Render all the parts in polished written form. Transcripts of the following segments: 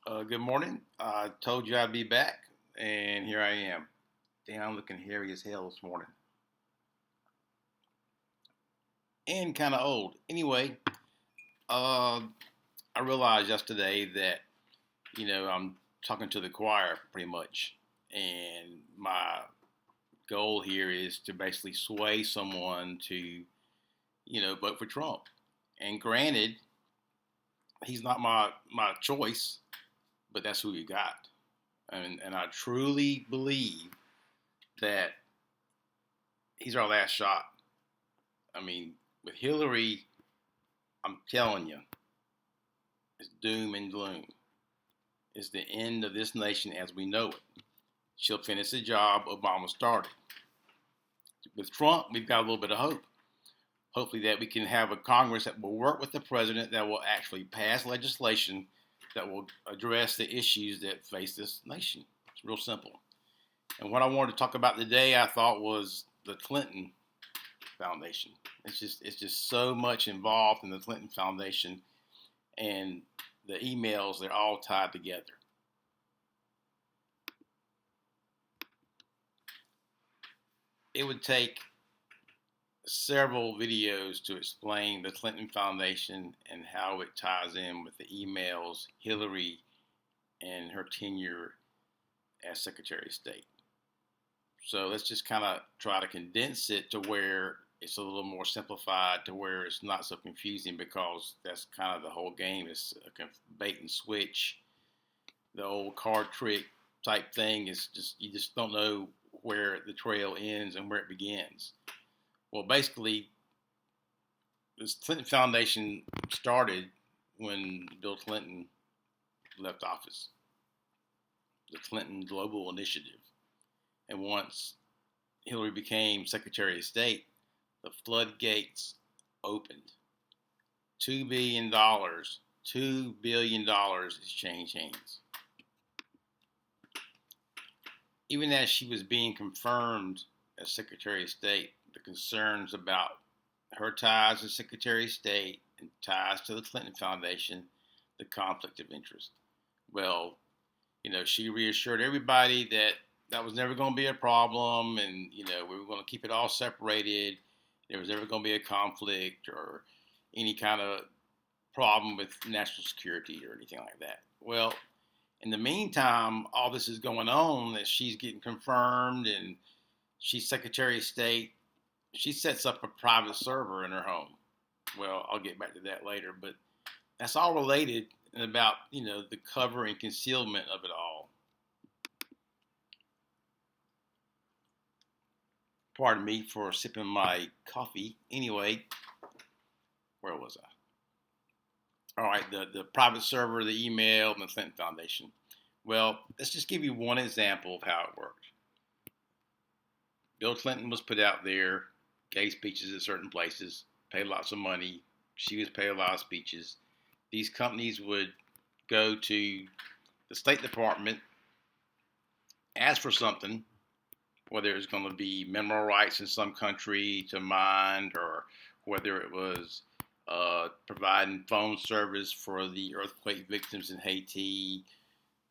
Good morning. I told you I'd be back, and here I am. Damn, I'm looking hairy as hell this morning, and kind of old. Anyway, uh, I realized yesterday that I'm talking to the choir pretty much, and my goal here is to basically sway someone to vote for Trump. And granted, he's not my choice, but that's who you got, and I truly believe that he's our last shot. I mean, with Hillary, I'm telling you, it's doom and gloom. It's the end of this nation as we know it. She'll finish the job Obama started. With Trump, we've got a little bit of hope. Hopefully, that we can have a Congress that will work with the president, that will actually pass legislation that will address the issues that face this nation. It's real simple. And what I wanted to talk about today, I thought, was the Clinton Foundation. It's just so much involved in the Clinton Foundation, and the emails, they're all tied together. It would take several videos to explain the Clinton Foundation and how it ties in with the emails, Hillary, and her tenure as Secretary of State. So let's just kind of try to condense it to where it's a little more simplified, to where it's not so confusing, because that's kind of the whole game. It's a bait and switch. The old card trick type thing is just, you just don't know where the trail ends and where it begins. Well, basically, this Clinton Foundation started when Bill Clinton left office, the Clinton Global Initiative. And once Hillary became Secretary of State, the floodgates opened. $2 billion, $2 billion has changed hands. Even as she was being confirmed as Secretary of State, the concerns about her ties as Secretary of State and ties to the Clinton Foundation, the conflict of interest. Well, she reassured everybody that that was never going to be a problem, and we were going to keep it all separated. There was never going to be a conflict or any kind of problem with national security or anything like that. Well, in the meantime, all this is going on, that she's getting confirmed and she's Secretary of State. She sets up a private server in her home. Well, I'll get back to that later, but that's all related about, the cover and concealment of it all. Pardon me for sipping my coffee. Anyway, where was I? All right, the private server, the email, and the Clinton Foundation. Well, let's just give you one example of how it worked. Bill Clinton was put out there, gave speeches at certain places, paid lots of money. She was paid a lot of speeches. These companies would go to the State Department, ask for something, whether it was going to be mineral rights in some country to mine, or whether it was providing phone service for the earthquake victims in Haiti,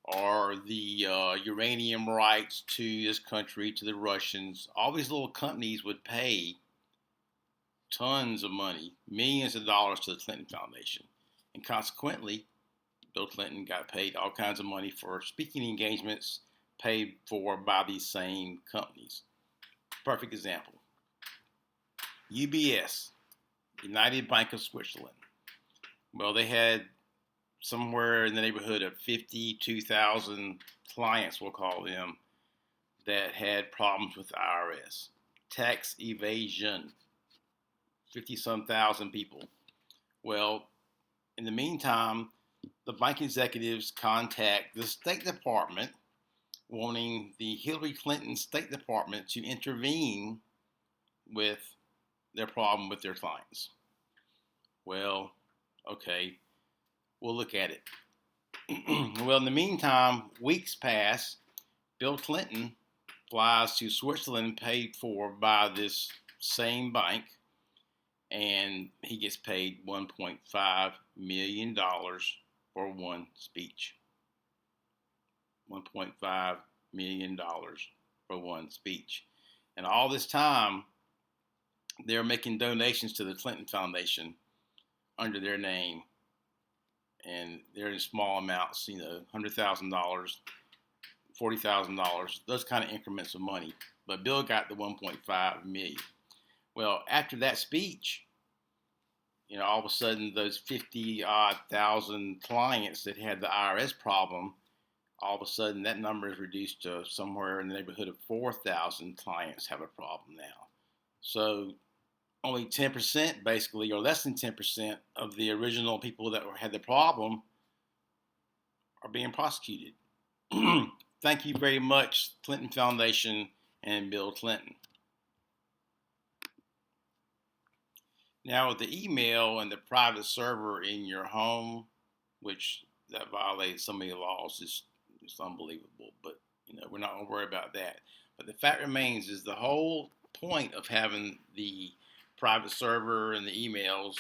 or the uranium rights to this country, to the Russians. All these little companies would pay tons of money, millions of dollars, to the Clinton Foundation. And consequently, Bill Clinton got paid all kinds of money for speaking engagements paid for by these same companies. Perfect example. UBS, United Bank of Switzerland. Well, they had somewhere in the neighborhood of 52,000 clients, we'll call them, that had problems with the IRS. Tax evasion, 50-some thousand people. Well, in the meantime, the bank executives contact the State Department, wanting the Hillary Clinton State Department to intervene with their problem with their clients. Well, okay, we'll look at it. Well, in the meantime, weeks pass. Bill Clinton flies to Switzerland, paid for by this same bank, and he gets paid $1.5 million for one speech. $1.5 million for one speech. And all this time, they're making donations to the Clinton Foundation under their name, and they're in small amounts, $100,000, $40,000, those kind of increments of money. But Bill got the 1.5 million. Well, after that speech, all of a sudden those 50 odd thousand clients that had the IRS problem, all of a sudden that number is reduced to somewhere in the neighborhood of 4,000 clients have a problem now. So only 10% basically, or less than 10% of the original people that had the problem are being prosecuted. Thank you very much, Clinton Foundation and Bill Clinton. Now with the email and the private server in your home, which that violates so many laws, it's unbelievable. But we're not going to worry about that. But the fact remains is the whole point of having the private server and the emails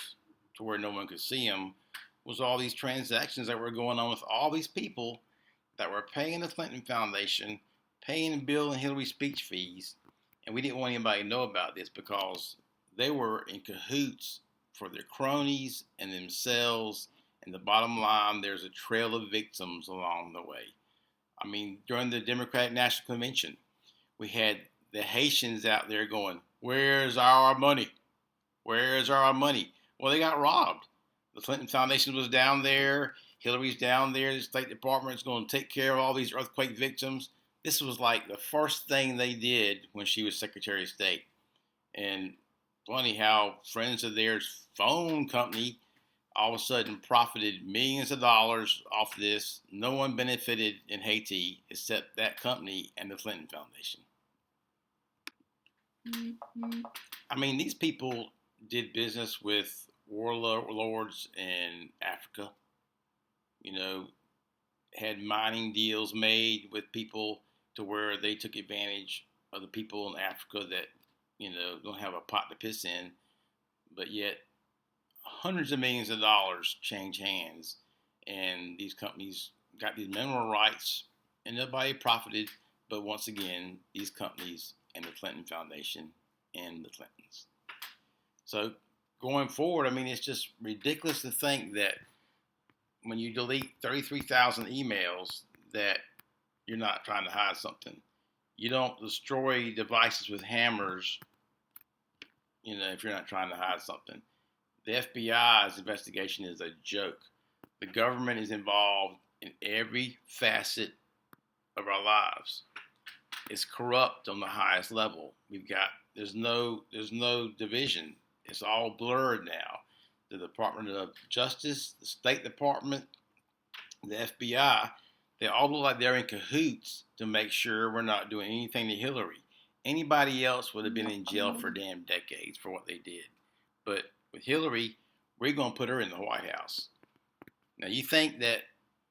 to where no one could see them was all these transactions that were going on with all these people that were paying the Clinton Foundation, paying Bill and Hillary speech fees, and we didn't want anybody to know about this because they were in cahoots for their cronies and themselves, and the bottom line, there's a trail of victims along the way. I mean, during the Democratic National Convention, we had the Haitians out there going, "Where's our money? Where's our money?" Well, they got robbed. The Clinton Foundation was down there. Hillary's down there. The State Department's going to take care of all these earthquake victims. This was like the first thing they did when she was Secretary of State. And funny how friends of theirs phone company all of a sudden profited millions of dollars off of this. No one benefited in Haiti except that company and the Clinton Foundation. Mm-hmm. I mean, these people did business with warlords in Africa, had mining deals made with people to where they took advantage of the people in Africa that, don't have a pot to piss in, but yet hundreds of millions of dollars change hands, and these companies got these mineral rights, and nobody profited, but once again, these companies and the Clinton Foundation and the Clintons. So going forward, I mean, it's just ridiculous to think that when you delete 33,000 emails that you're not trying to hide something. You don't destroy devices with hammers, if you're not trying to hide something. The FBI's investigation is a joke. The government is involved in every facet of our lives. It's corrupt on the highest level. There's no division. It's all blurred now. The Department of Justice, the State Department, the FBI, they all look like they're in cahoots to make sure we're not doing anything to Hillary. Anybody else would have been in jail for damn decades for what they did. But with Hillary, we're going to put her in the White House. Now, you think that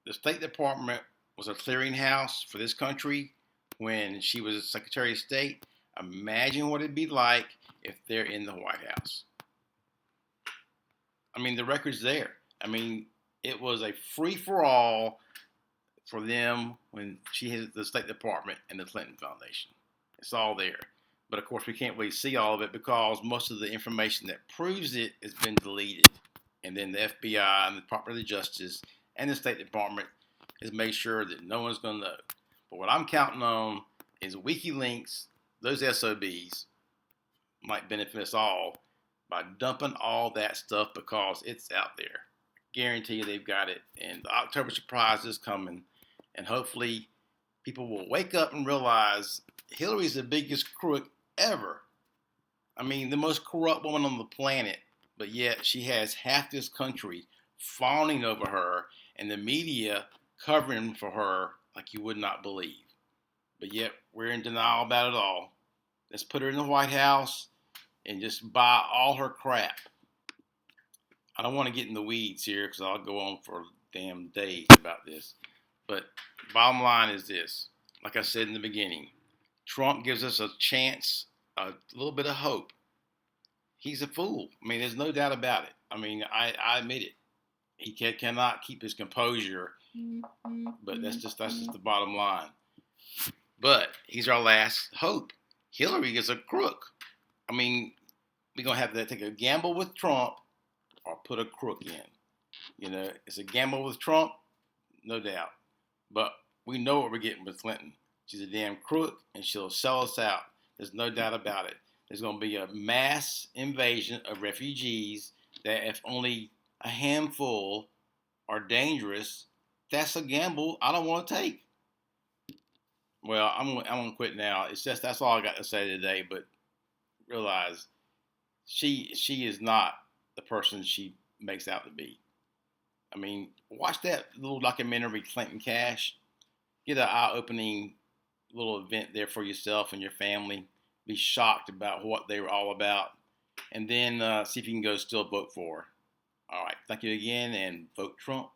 the State Department was a clearinghouse for this country when she was Secretary of State? Imagine what it'd be like if they're in the White House. I mean, the record's there. I mean, it was a free-for-all for them when she had the State Department and the Clinton Foundation. It's all there. But, of course, we can't really see all of it because most of the information that proves it has been deleted. And then the FBI and the Department of Justice and the State Department has made sure that no one's going to know. But what I'm counting on is WikiLeaks, those SOBs, might benefit us all by dumping all that stuff because it's out there. Guarantee you they've got it. And the October surprise is coming. And hopefully people will wake up and realize Hillary's the biggest crook ever. I mean, the most corrupt woman on the planet. But yet she has half this country fawning over her and the media covering for her like you would not believe. But yet we're in denial about it all. Let's put her in the White House and just buy all her crap. I don't want to get in the weeds here because I'll go on for damn days about this. But bottom line is this. Like I said in the beginning, Trump gives us a chance, a little bit of hope. He's a fool. I mean, there's no doubt about it. I mean, I admit it. He cannot keep his composure, but that's just the bottom line. But he's our last hope. Hillary is a crook. I mean, we're gonna have to take a gamble with Trump or put a crook in. It's a gamble with Trump, no doubt. But we know what we're getting with Clinton. She's a damn crook, and she'll sell us out. There's no doubt about it. There's going to be a mass invasion of refugees that, if only a handful are dangerous, that's a gamble I don't want to take. Well, I'm going to quit now. It's just that's all I got to say today. But realize she is not the person she makes out to be. I mean, watch that little documentary, Clinton Cash. Get an eye-opening little event there for yourself and your family. Be shocked about what they were all about. And then see if you can go still vote for her. All right. Thank you again, and vote Trump.